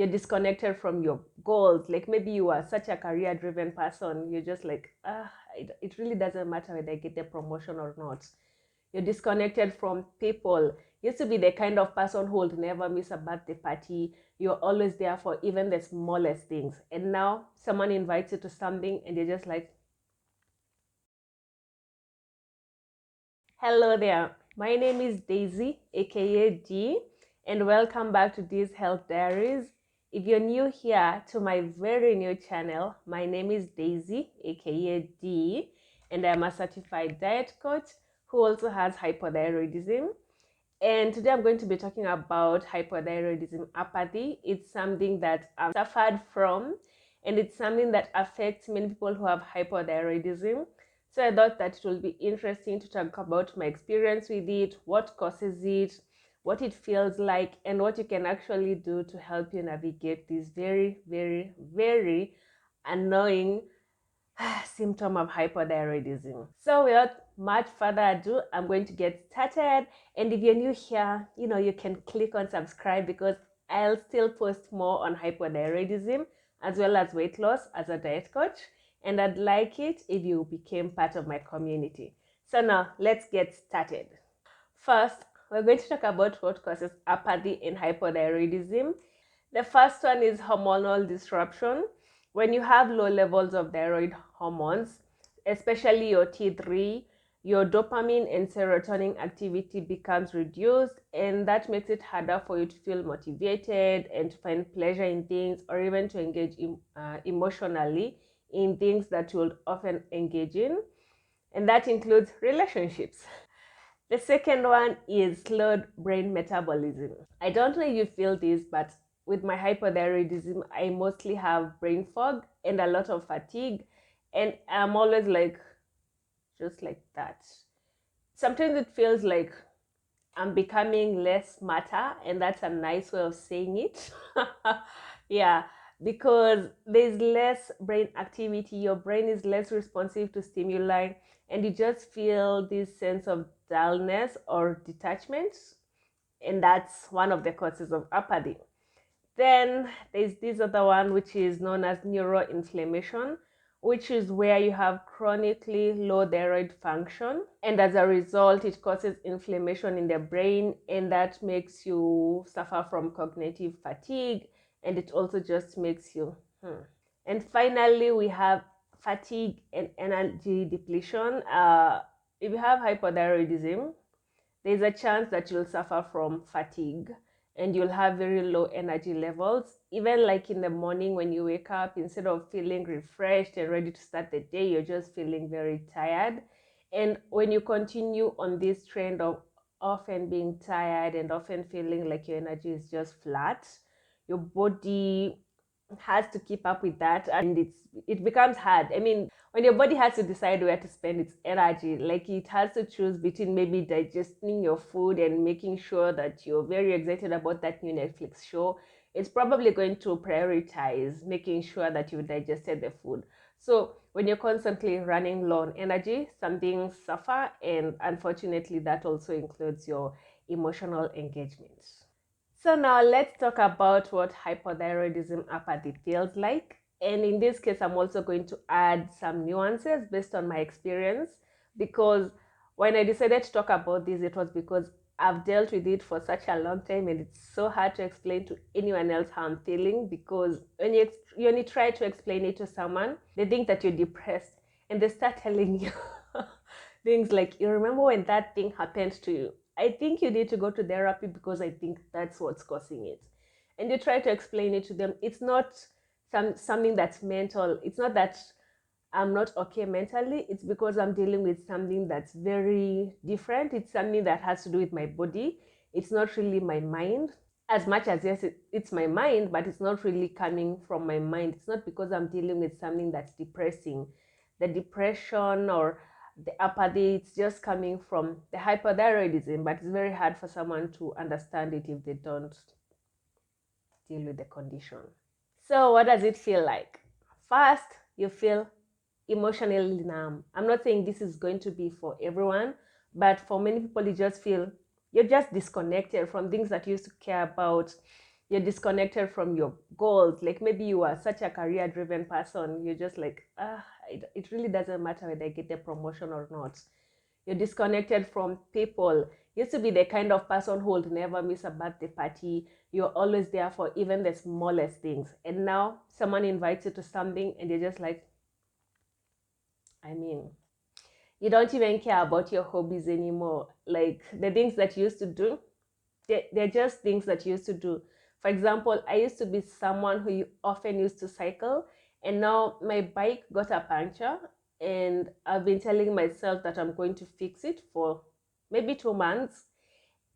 you're disconnected from your goals. Like maybe you are such a career driven person, you're just like, it really doesn't matter whether I get a promotion or not. You're disconnected from people. You used to be the kind of person who would never miss a birthday party. You're always there for even the smallest things. And now someone invites you to something and you're just like, hello there. My name is Daisy, aka D, and welcome back to these health diaries. If you're new here to my very new channel, my name is Daisy, aka D, and I'm a certified diet coach who also has hypothyroidism. And today I'm going to be talking about hypothyroidism apathy. It's something that I've suffered from, and it's something that affects many people who have hypothyroidism. So I thought that it will be interesting to talk about my experience with it, what causes it, what it feels like, and what you can actually do to help you navigate this very, very, very annoying symptom of hypothyroidism. So without much further ado, I'm going to get started. And if you're new here, you can click on subscribe because I'll still post more on hypothyroidism as well as weight loss as a diet coach. And I'd like it if you became part of my community. So now let's get started. First, we're going to talk about what causes apathy in hypothyroidism. The first one is hormonal disruption. When you have low levels of thyroid hormones, especially your T3, your dopamine and serotonin activity becomes reduced, and that makes it harder for you to feel motivated and to find pleasure in things, or even to engage emotionally in things that you'll often engage in. And that includes relationships. The second one is slowed brain metabolism. I don't know if you feel this, but with my hypothyroidism, I mostly have brain fog and a lot of fatigue, and I'm always like, just like that. Sometimes it feels like I'm becoming less smarter, and that's a nice way of saying it. Yeah, because there's less brain activity, your brain is less responsive to stimuli, and you just feel this sense of dullness or detachment, and that's one of the causes of apathy. Then there's this other one, which is known as neuroinflammation, which is where you have chronically low thyroid function. And as a result, it causes inflammation in the brain, and that makes you suffer from cognitive fatigue. And it also just makes you. And finally, we have fatigue and energy depletion. If you have hypothyroidism, there's a chance that you'll suffer from fatigue and you'll have very low energy levels. Even like in the morning when you wake up, instead of feeling refreshed and ready to start the day, you're just feeling very tired. And when you continue on this trend of often being tired and often feeling like your energy is just flat, your body has to keep up with that, and it becomes hard. I mean, when your body has to decide where to spend its energy, like it has to choose between maybe digesting your food and making sure that you're very excited about that new Netflix show, it's probably going to prioritize making sure that you digested the food. So when you're constantly running low on energy, some things suffer, and unfortunately that also includes your emotional engagement. So now let's talk about what hypothyroidism apathy feels like. And in this case, I'm also going to add some nuances based on my experience, because when I decided to talk about this, it was because I've dealt with it for such a long time, and it's so hard to explain to anyone else how I'm feeling, because when you try to explain it to someone, they think that you're depressed, and they start telling you things like, you remember when that thing happened to you? I think you need to go to therapy because I think that's what's causing it. And you try to explain it to them. It's not something that's mental. It's not that I'm not okay mentally. It's because I'm dealing with something that's very different. It's something that has to do with my body. It's not really my mind. As much as, yes, it's my mind, but it's not really coming from my mind. It's not because I'm dealing with something that's depressing. The depression or the apathy, it's just coming from the hypothyroidism, but it's very hard for someone to understand it if they don't deal with the condition. So what does it feel like? First, you feel emotionally numb. I'm not saying this is going to be for everyone, but for many people, you just feel you're just disconnected from things that you used to care about. You're disconnected from your goals. Like maybe you are such a career driven person, you're just like, it really doesn't matter whether I get the promotion or not. You're disconnected from people. You used to be the kind of person who would never miss a birthday party. You're always there for even the smallest things. And now someone invites you to something and you're just like, I mean, you don't even care about your hobbies anymore. Like the things that you used to do, they're just things that you used to do. For example, I used to be someone who often used to cycle, and now my bike got a puncture, and I've been telling myself that I'm going to fix it for maybe 2 months,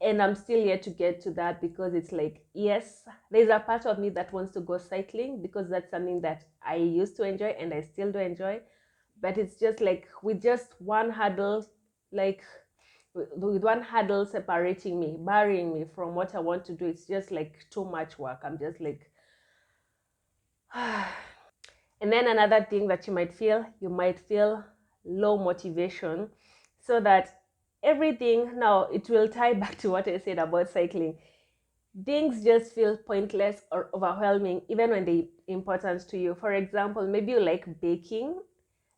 and I'm still yet to get to that because it's like, yes, there's a part of me that wants to go cycling because that's something that I used to enjoy and I still do enjoy, but it's just like with just one hurdle, like with one hurdle separating me, barring me from what I want to do, it's just like too much work. I'm just like, and then another thing that you might feel low motivation, so that everything, now it will tie back to what I said about cycling. Things just feel pointless or overwhelming even when they're important to you. For example, maybe you like baking,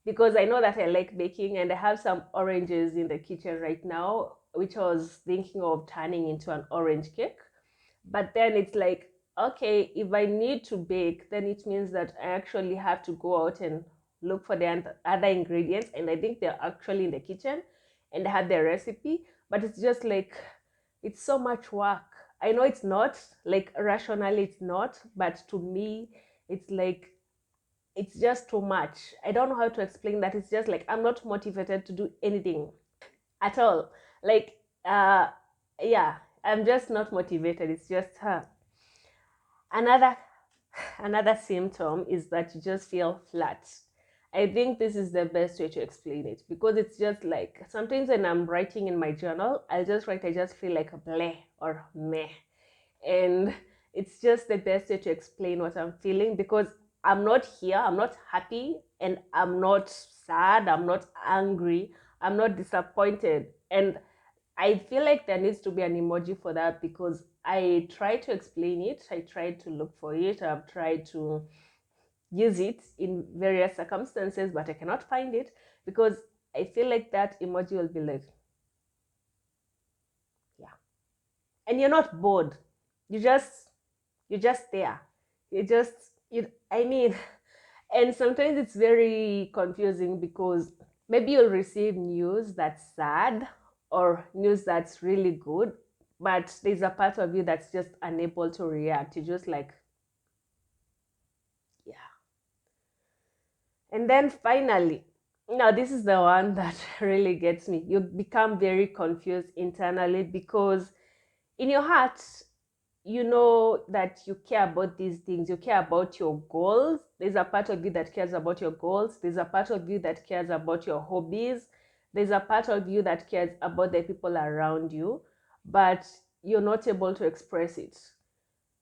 because I know that I like baking, and I have some oranges in the kitchen right now, which I was thinking of turning into an orange cake. But then it's like, okay, if I need to bake, then it means that I actually have to go out and look for the other ingredients. And I think they're actually in the kitchen and I have the recipe. But it's just like, it's so much work. I know it's not, like rationally, it's not. But to me, it's like, it's just too much. I don't know how to explain that. It's just like I'm not motivated to do anything at all. Like, yeah, I'm just not motivated. It's just another another symptom is that you just feel flat. I think this is the best way to explain it, because it's just like sometimes when I'm writing in my journal, I'll just write, I just feel like a bleh or meh. And it's just the best way to explain what I'm feeling, because I'm not here, I'm not happy, and I'm not sad, I'm not angry, I'm not disappointed. And I feel like there needs to be an emoji for that, because I try to explain it, I tried to look for it, I've tried to use it in various circumstances, but I cannot find it, because I feel like that emoji will be like, yeah. And you're not bored. You just you're just there. You just you I mean, and sometimes it's very confusing, because maybe you'll receive news that's sad or news that's really good, but there's a part of you that's just unable to react. You're just like, yeah. And then finally, now this is the one that really gets me. You become very confused internally, because in your heart, you know that you care about these things, you care about your goals. There's a part of you that cares about your goals, there's a part of you that cares about your hobbies, there's a part of you that cares about the people around you, but you're not able to express it.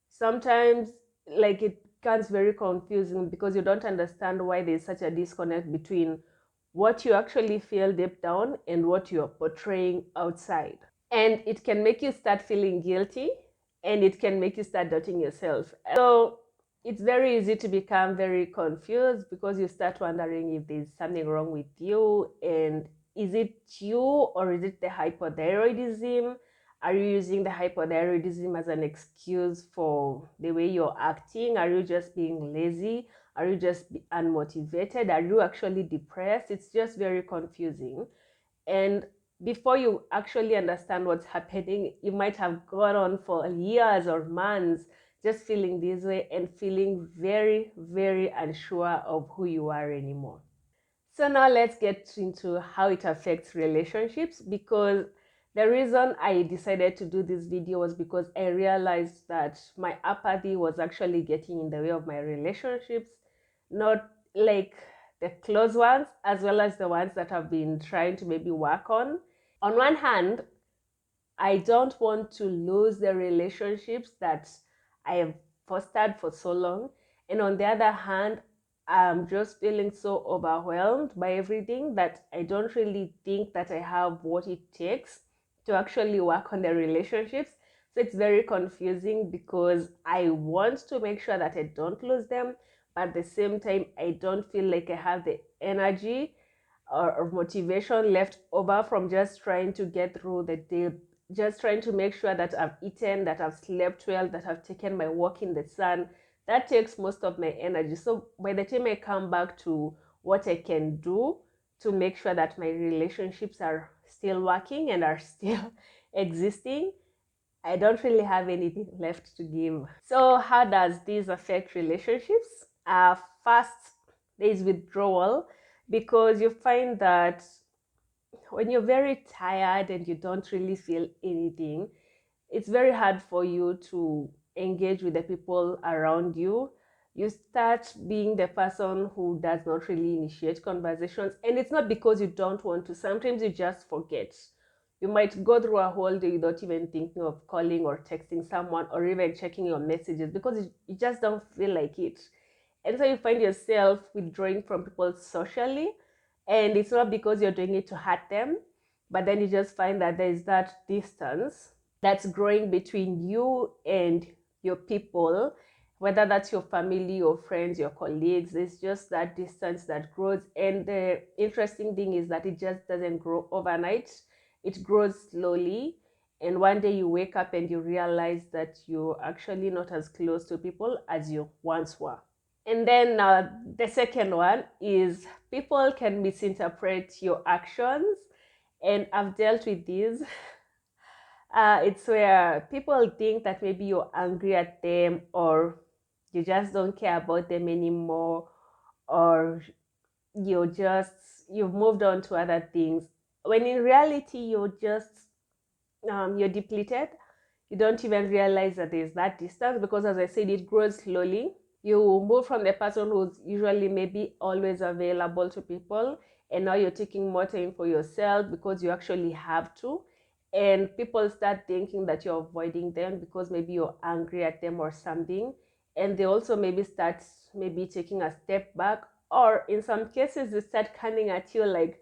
Sometimes, like, it becomes very confusing because you don't understand why there's such a disconnect between what you actually feel deep down and what you're portraying outside. And it can make you start feeling guilty, and it can make you start doubting yourself. So it's very easy to become very confused, because you start wondering if there's something wrong with you, and is it you, or is it the hypothyroidism? Are you using the hypothyroidism as an excuse for the way you're acting? Are you just being lazy? Are you just unmotivated? Are you actually depressed? It's just very confusing. And before you actually understand what's happening, you might have gone on for years or months just feeling this way and feeling very, very unsure of who you are anymore. So now let's get into how it affects relationships, because the reason I decided to do this video was because I realized that my apathy was actually getting in the way of my relationships, not like the close ones, as well as the ones that I've been trying to maybe work on. On one hand, I don't want to lose the relationships that I have fostered for so long. And on the other hand, I'm just feeling so overwhelmed by everything that I don't really think that I have what it takes to actually work on the relationships. So it's very confusing because I want to make sure that I don't lose them, but at the same time, I don't feel like I have the energy or motivation left over from just trying to get through the day, just trying to make sure that I've eaten, that I've slept well, that I've taken my walk in the sun. That takes most of my energy. So by the time I come back to what I can do to make sure that my relationships are still working and are still existing, I don't really have anything left to give. So how does this affect relationships? First, there is withdrawal, because you find that when you're very tired and you don't really feel anything, it's very hard for you to engage with the people around you. You start being the person who does not really initiate conversations. And it's not because you don't want to, sometimes you just forget. You might go through a whole day without even thinking of calling or texting someone or even checking your messages because you just don't feel like it. And so you find yourself withdrawing from people socially. And it's not because you're doing it to hurt them, but then you just find that there is that distance that's growing between you and your people, whether that's your family, your friends, your colleagues. It's just that distance that grows. And the interesting thing is that it just doesn't grow overnight, it grows slowly. And one day you wake up and you realize that you're actually not as close to people as you once were. And then the second one is people can misinterpret your actions. And I've dealt with these. It's where people think that maybe you're angry at them, or you just don't care about them anymore, or you've moved on to other things. When in reality, you're depleted. You don't even realize that there's that distance because, as I said, it grows slowly. You move from the person who's usually maybe always available to people, and now you're taking more time for yourself because you actually have to. And people start thinking that you're avoiding them because maybe you're angry at them or something. And they also maybe start maybe taking a step back, or in some cases they start coming at you like,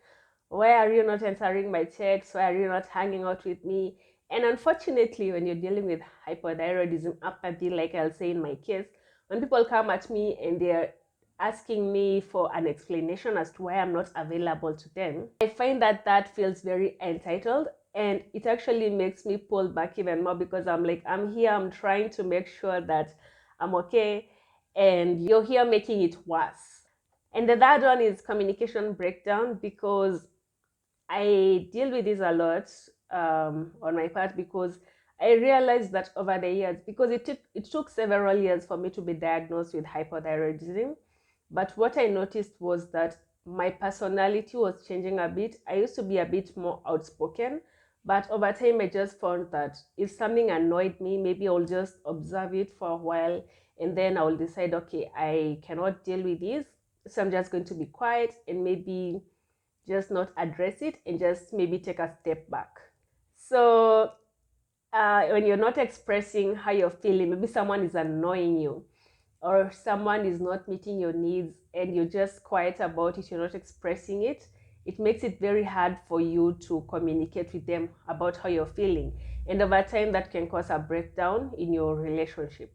why are you not answering my texts? Why are you not hanging out with me? And unfortunately, when you're dealing with hypothyroidism, apathy, like I'll say in my case, when people come at me and they're asking me for an explanation as to why I'm not available to them, I find that that feels very entitled, and it actually makes me pull back even more because I'm like, I'm here, I'm trying to make sure that I'm okay, and you're here making it worse. And the third one is communication breakdown, because I deal with this a lot on my part, because I realized that over the years, because it took several years for me to be diagnosed with hypothyroidism, but what I noticed was that my personality was changing a bit. I used to be a bit more outspoken, but over time I just found that if something annoyed me, maybe I'll just observe it for a while, and then I'll decide, okay, I cannot deal with this, so I'm just going to be quiet and maybe just not address it and just maybe take a step back. So when you're not expressing how you're feeling, maybe someone is annoying you or someone is not meeting your needs and you're just quiet about it, you're not expressing it, it makes it very hard for you to communicate with them about how you're feeling. And over time, that can cause a breakdown in your relationship.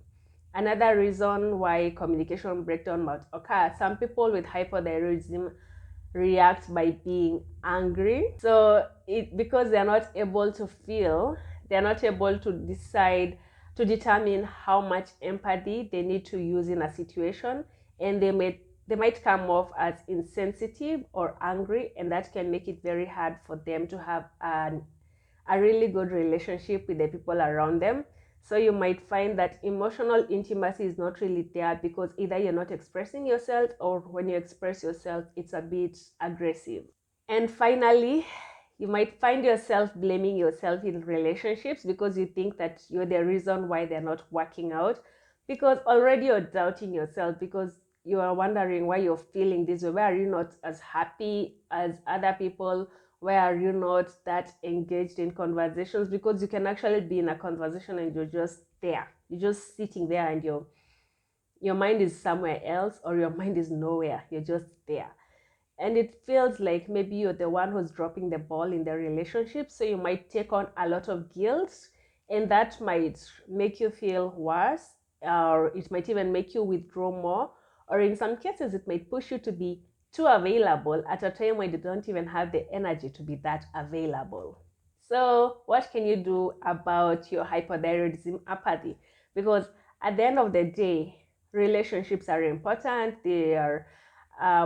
Another reason why communication breakdown might occur, some people with hypothyroidism react by being angry. So because they're not able to feel, they're not able to decide, to determine how much empathy they need to use in a situation, and they might come off as insensitive or angry, and that can make it very hard for them to have a really good relationship with the people around them. So you might find that emotional intimacy is not really there because either you're not expressing yourself, or when you express yourself, it's a bit aggressive. And finally, you might find yourself blaming yourself in relationships because you think that you're the reason why they're not working out, because already you're doubting yourself, because you are wondering why you're feeling this way. Why are you not as happy as other people? Why are you not that engaged in conversations? Because you can actually be in a conversation and you're just there. You're just sitting there and your mind is somewhere else, or your mind is nowhere. You're just there. And it feels like maybe you're the one who's dropping the ball in the relationship. So you might take on a lot of guilt and that might make you feel worse, or it might even make you withdraw more, or in some cases it might push you to be too available at a time when you don't even have the energy to be that available. So what can you do about your hypothyroidism apathy? Because at the end of the day, relationships are important. They are,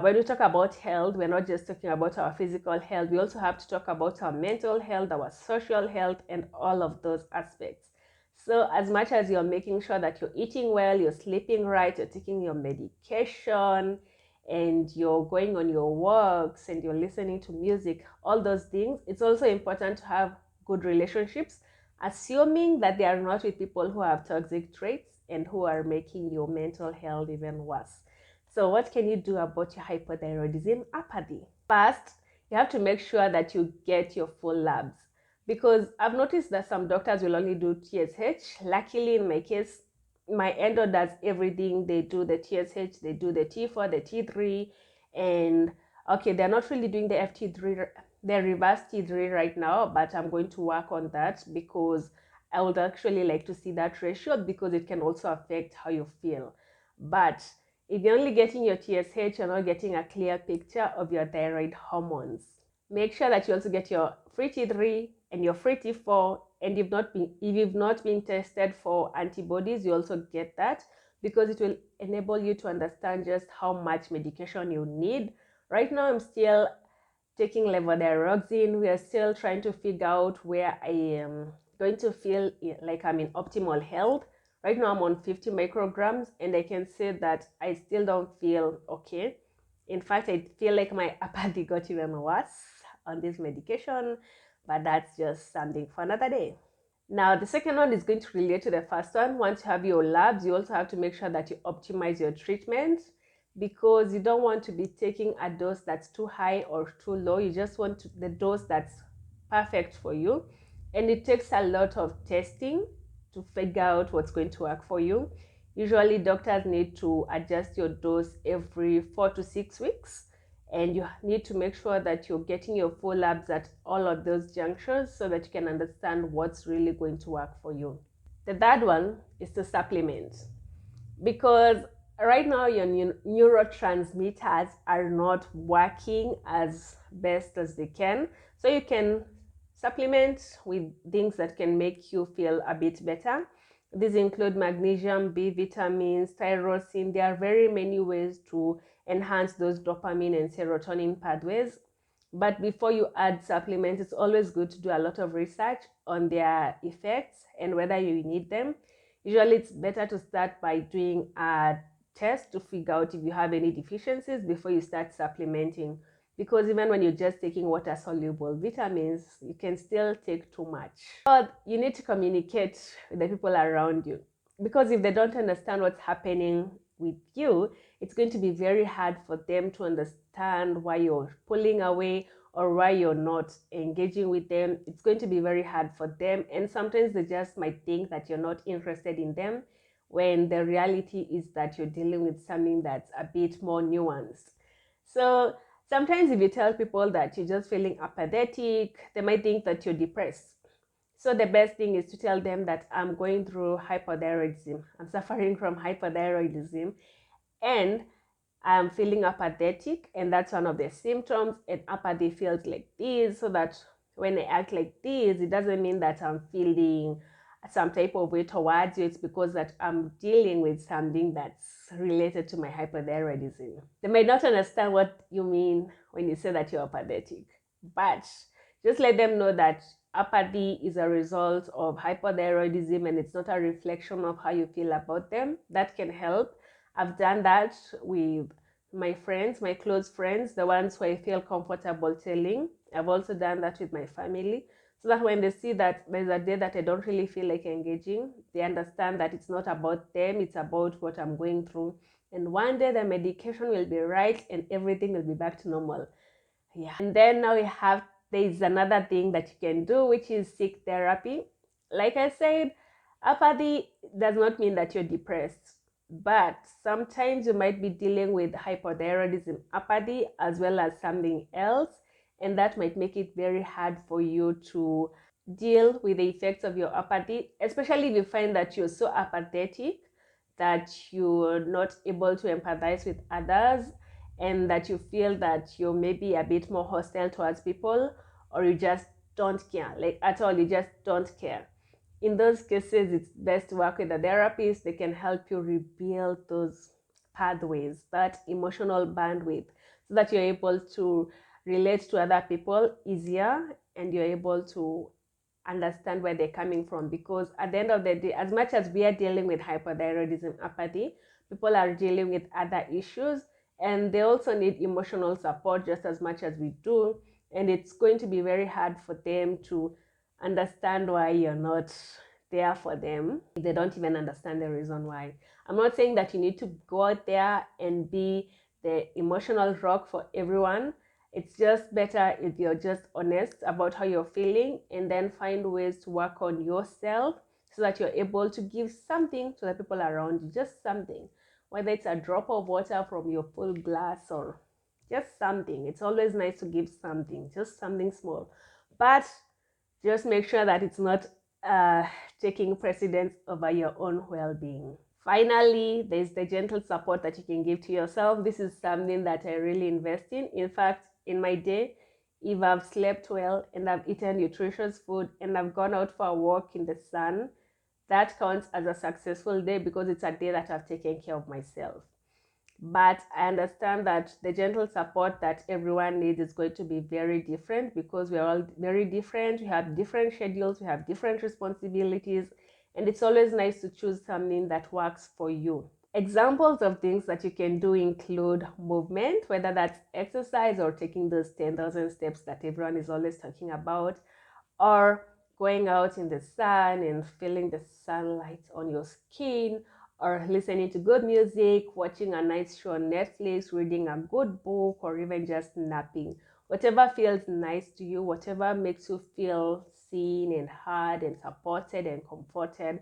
when we talk about health, we're not just talking about our physical health. We also have to talk about our mental health, our social health, and all of those aspects. So as much as you're making sure that you're eating well, you're sleeping right, you're taking your medication, and you're going on your walks, and you're listening to music, all those things, it's also important to have good relationships, assuming that they are not with people who have toxic traits and who are making your mental health even worse. So what can you do about your hypothyroidism apathy? First, you have to make sure that you get your full labs, because I've noticed that some doctors will only do TSH. Luckily, in my case, my endo does everything. They do the TSH, they do the T4, the T3, and okay, they're not really doing the FT3, the reverse T3 right now, but I'm going to work on that because I would actually like to see that ratio, because it can also affect how you feel. But if you're only getting your TSH, you're not getting a clear picture of your thyroid hormones. Make sure that you also get your free T3 and your free T4, and if you've not been tested for antibodies, you also get that, because it will enable you to understand just how much medication you need. Right now, I'm still taking levothyroxine. We are still trying to figure out where I am going to feel like I'm in optimal health. Right now, I'm on 50 micrograms, and I can say that I still don't feel okay. In fact, I feel like my apathy got even worse on this medication, but that's just something for another day. Now, the second one is going to relate to the first one. Once you have your labs, you also have to make sure that you optimize your treatment, because you don't want to be taking a dose that's too high or too low. You just want the dose that's perfect for you. And it takes a lot of testing to figure out what's going to work for you. Usually, doctors need to adjust your dose every 4 to 6 weeks, and you need to make sure that you're getting your full labs at all of those junctures so that you can understand what's really going to work for you. The third one is to supplement, because right now your neurotransmitters are not working as best as they can. So you can supplement with things that can make you feel a bit better. These include magnesium, B vitamins, tyrosine. There are very many ways to enhance those dopamine and serotonin pathways. But before you add supplements, it's always good to do a lot of research on their effects and whether you need them. Usually it's better to start by doing a test to figure out if you have any deficiencies before you start supplementing, because even when you're just taking water soluble vitamins, you can still take too much. But you need to communicate with the people around you, because if they don't understand what's happening with you, it's going to be very hard for them to understand why you're pulling away or why you're not engaging with them. It's going to be very hard for them, and sometimes they just might think that you're not interested in them, when the reality is that you're dealing with something that's a bit more nuanced. So sometimes if you tell people that you're just feeling apathetic, they might think that you're depressed. So the best thing is to tell them that I'm going through hypothyroidism. I'm suffering from hypothyroidism, and I'm feeling apathetic, and that's one of the symptoms. And apathy feels like this, so that when I act like this, it doesn't mean that I'm feeling some type of way towards you. It's because that I'm dealing with something that's related to my hypothyroidism. They might not understand what you mean when you say that you're apathetic, but just let them know that apathy is a result of hypothyroidism, and it's not a reflection of how you feel about them. That can help. I've done that with my friends, my close friends, the ones who I feel comfortable telling. I've also done that with my family, so that when they see that there's a day that I don't really feel like engaging, they understand that it's not about them, it's about what I'm going through. And one day the medication will be right and everything will be back to normal. Yeah. And then now there's another thing that you can do, which is seek therapy. Like I said, apathy does not mean that you're depressed, but sometimes you might be dealing with hypothyroidism apathy as well as something else, and that might make it very hard for you to deal with the effects of your apathy, especially if you find that you're so apathetic that you're not able to empathize with others, and that you feel that you're maybe a bit more hostile towards people, or you just don't care, like at all, you just don't care. In those cases, it's best to work with a therapist. They can help you rebuild those pathways, that emotional bandwidth, so that you're able to relate to other people easier, and you're able to understand where they're coming from. Because at the end of the day, as much as we are dealing with hypothyroidism, apathy, people are dealing with other issues, and they also need emotional support just as much as we do. And it's going to be very hard for them to understand why you're not there for them. They don't even understand the reason why. I'm not saying that you need to go out there and be the emotional rock for everyone. It's just better if you're just honest about how you're feeling, and then find ways to work on yourself so that you're able to give something to the people around you. Just something, whether it's a drop of water from your full glass or just something. It's always nice to give something, just something small, but just make sure that it's not uh, taking precedence over your own well-being. Finally, there's the gentle support that you can give to yourself. This is something that I really invest in. In fact, in my day, if I've slept well and I've eaten nutritious food and I've gone out for a walk in the sun, that counts as a successful day, because it's a day that I've taken care of myself. But I understand that the gentle support that everyone needs is going to be very different, because we're all very different. We have different schedules, we have different responsibilities, and it's always nice to choose something that works for you. Examples of things that you can do include movement, whether that's exercise or taking those 10,000 steps that everyone is always talking about, or going out in the sun and feeling the sunlight on your skin, or listening to good music, watching a nice show on Netflix, reading a good book, or even just napping. Whatever feels nice to you, whatever makes you feel seen and heard and supported and comforted,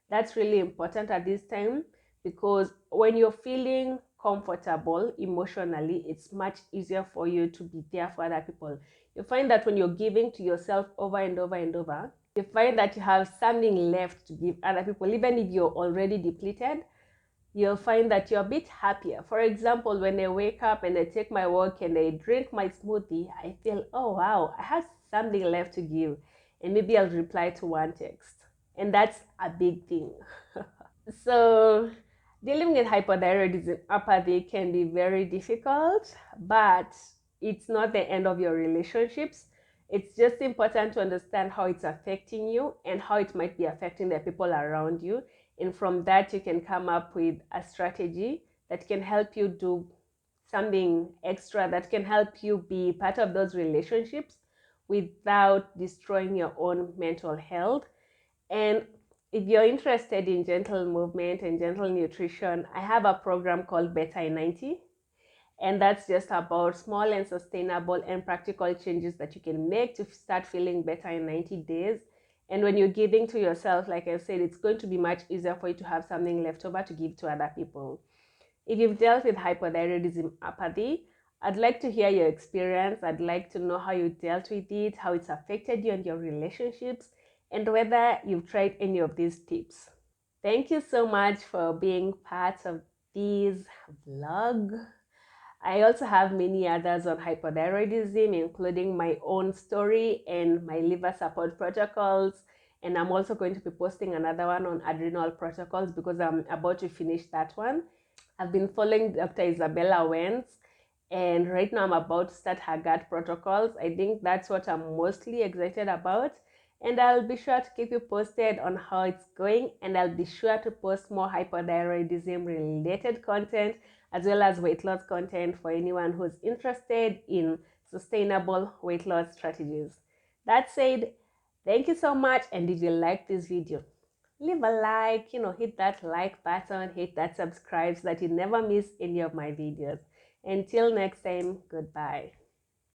that's really important at this time. Because when you're feeling comfortable emotionally, it's much easier for you to be there for other people. You find that when you're giving to yourself over and over and over, you find that you have something left to give other people. Even if you're already depleted, you'll find that you're a bit happier. For example, when I wake up and I take my walk and I drink my smoothie, I feel, oh wow, I have something left to give. And maybe I'll reply to one text. And that's a big thing. So, dealing with hypothyroidism, apathy, can be very difficult, but it's not the end of your relationships. It's just important to understand how it's affecting you and how it might be affecting the people around you. And from that, you can come up with a strategy that can help you do something extra, that can help you be part of those relationships without destroying your own mental health. And if you're interested in gentle movement and gentle nutrition, I have a program called Better in 90. And that's just about small and sustainable and practical changes that you can make to start feeling better in 90 days. And when you're giving to yourself, like I said, it's going to be much easier for you to have something left over to give to other people. If you've dealt with hypothyroidism, apathy, I'd like to hear your experience. I'd like to know how you dealt with it, how it's affected you and your relationships, and whether you've tried any of these tips. Thank you so much for being part of this vlog. I also have many others on hypothyroidism, including my own story and my liver support protocols. And I'm also going to be posting another one on adrenal protocols, because I'm about to finish that one. I've been following Dr. Isabella Wentz, and right now I'm about to start her gut protocols. I think that's what I'm mostly excited about. And I'll be sure to keep you posted on how it's going, and I'll be sure to post more hypothyroidism related content, as well as weight loss content for anyone who's interested in sustainable weight loss strategies. That said, thank you so much. And if you like this video, leave a like, hit that like button, hit that subscribe so that you never miss any of my videos. Until next time, goodbye.